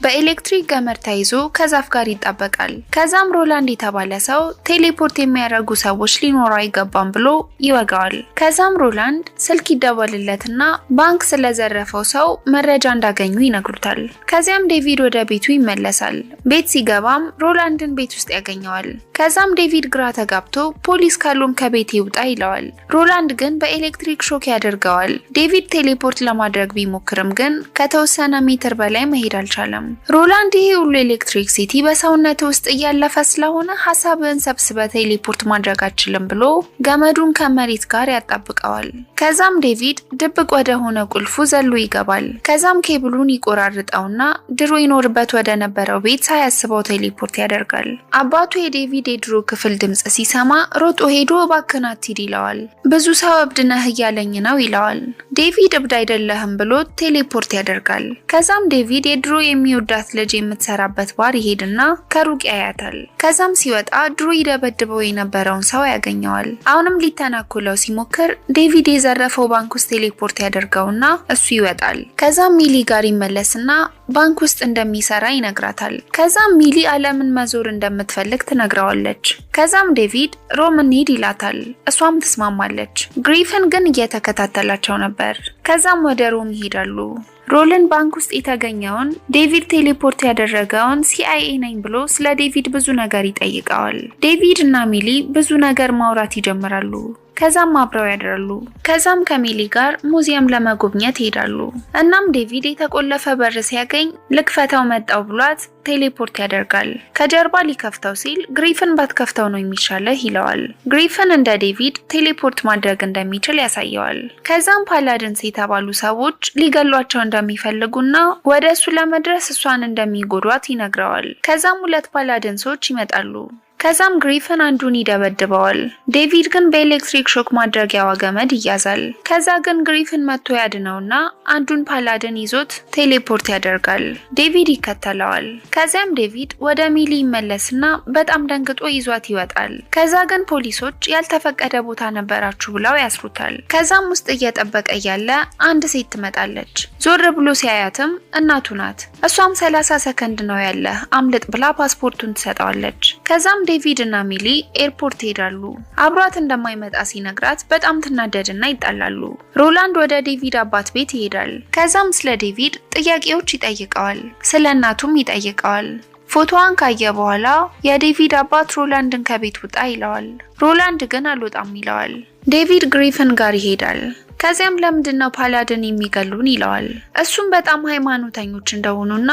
በኤሌክትሪክ ገመድ ተይዞ ከዛፍ ጋር ይጣበቃል። ከዛም ሮላንድ የተባለ ሰው ቴሌፖርት የሚያደርጉ ሰዎች ሊኖሩ አይገባም ብሎ ይወጋዋል። ከዛም ሮላንድ ስልክ ይደወልለትና ባንክ ስለዘረፈው ሰው መረጃ እንዳገኙ ይነግሩታል። ከዚያም ዴቪድ ወደ ቤቱ ይመለሳል። ቤት ሲገባም ሮላንድን ቤት ውስጥ ያገኘዋል። ከዛም ዴቪድ ግራ ተጋብቶ ፖሊስ ካሉም ከቤት ይውጣ ይለዋል። ሮላንድ ግን በኤሌክትሪክ ሾክ ያደርገዋል። ዴቪድ ቴሌፖርት ለማድረግ ቢሞክርም ግን ከተወሰነ ሜትር በላይ መሄድ አልቻለም። ሮላንድ ይሄ ሁሉ ኤሌክትሪክ ሲቲ በሰውነት ውስጥ እያለፈ ስለሆነ ሐሳብን ሰብስበ ቴሌፖርት ማድረግ አልችልም ብሎ ገመዱን ከመሬት ጋር ያጣብቀዋል። ከዛም ዴቪድ ድብቅ ወደ ሆነ ቁልፉ ዘሎ ይገባል። ከዛም ኬብሉን ይቆራርጠውና ድሮ ይኖርበት ወደ ነበረው ቤት ሳያስበው ቴሌፖርት ያደርጋል። አባቱ የዴቪድ የድሮ ክፍል ድምጽ ሲሰማ ሮጦ ሄዶ እባክህ አትሂድ ይለዋል። ብዙ ሰው እብድ ነህ እያለኝ ነው ይለዋል። ዴቪድ እብድ አይደለህም ብሎ ቴሌፖርት ያደርጋል። ከዛም ዴቪድ የድሮ የሚወዳት ልጅ የምትሰራበት ባር ይሄድና ከሩቅ ያያታል። ከዛም ሲወጣ ድሮ ይደበድበው የነበረውን ሰው ያገኘዋል። አሁንም ሊተናኮለው ሲሞክር ዴቪድ የዘረፈው ባንክ ውስጥ ቴሌፖርት ያደርገውና እሱ ይወጣል። ከዛም ሚሊ ጋር ይመለስና ባንክ ውስጥ እንደሚሰራ ይነግራታል። ከዛም ሚሊ ዓለምን መዞር እንደምትፈልግ ትነግረዋለች። ከዛም ዴቪድ ሮም እንሂድ ይላታል። እሷም ትስማማለች። ግሪፍን ግን እየተከታተላቸው ነበር። ከዛም ወደ ሮም ይሄዳሉ። ሮልን ባንክ ውስጥ የተገኘውን ዴቪድ ቴሌፖርት ያደረገውን CIA ነኝ ብሎ ስለ ዴቪድ ብዙ ነገር ይጠይቀዋል። ዴቪድ እና ሚሊ ብዙ ነገር ማውራት ይጀምራሉ። ከዛም አብረው ያድራሉ። ከዛም ከሚሊ ጋር ሙዚየም ለመጎብኘት ይሄዳሉ። እናም ዴቪድ የተቆለፈ በር ሲያገኝ ልክፈታው መጣው ብሏት ቴሌፖርት ያደርጋል። ከጀርባ ሊከፍተው ሲል ግሪፍን ባትከፍተው ነው የሚሻለህ ይለዋል። ግሪፍን እንደ ዴቪድ ቴሌፖርት ማድረግ እንደሚችል ያሳየዋል። ከዛም ፓላድንስ የተባሉ ሰዎች ሊገሏቸው እንደሚፈልጉና ወደ እሱ ለመድረስ እሷን እንደሚጎዷት ይነግረዋል። ከዛም ሁለት ፓላድንሶች ይመጣሉ። ከዛም ግሪፍን አንዱን ይደበድበዋል። ዴቪድ ግን በኤሌክትሪክ ሾክ ማድረጊያዋ ገመድ ይያዛል። ከዛ ግን ግሪፍን መጥቶ ያድነውና አንዱን ፓላድን ይዞት ቴሌፖርት ያደርጋል። ዴቪድ ይከተለዋል። ከዚያም ዴቪድ ወደ ሚሊ ይመለስና በጣም ደንግጦ ይዟት ይወጣል። ከዛ ግን ፖሊሶች ያልተፈቀደ ቦታ ነበራችሁ ብለው ያስሩታል። ከዛም ውስጥ እየጠበቀ ያለ አንድ ሴት ትመጣለች። ዞር ብሎ ሲያያትም እናቱ ናት። እሷም 30 ሰከንድ ነው ያለ አምልጥ ብላ ፓስፖርቱን ትሰጠዋለች። ከዛም ዴቪድ እና ሚሊ ኤርፖርት ይሄዳሉ። አብሯት እንደማይመጣ ሲነግራት በጣም ትናደድና ይጣላሉ። ሮላንድ ወደ ዴቪድ አባት ቤት ይሄዳል። ከዛም ስለ ዴቪድ ጥያቄዎች ይጠይቀዋል። ስለ እናቱም ይጠይቀዋል። ፎቶዋን ካየ በኋላ የዴቪድ አባት ሮላንድን ከቤት ውጣ ይለዋል። ሮላንድ ግን አልወጣም ይለዋል። ዴቪድ ግሪፍን ጋር ይሄዳል። ከዚያም ለምንድነው ፓላድን የሚገሉን ይለዋል። እሱም በጣም ሃይማኖተኞች እንደሆኑና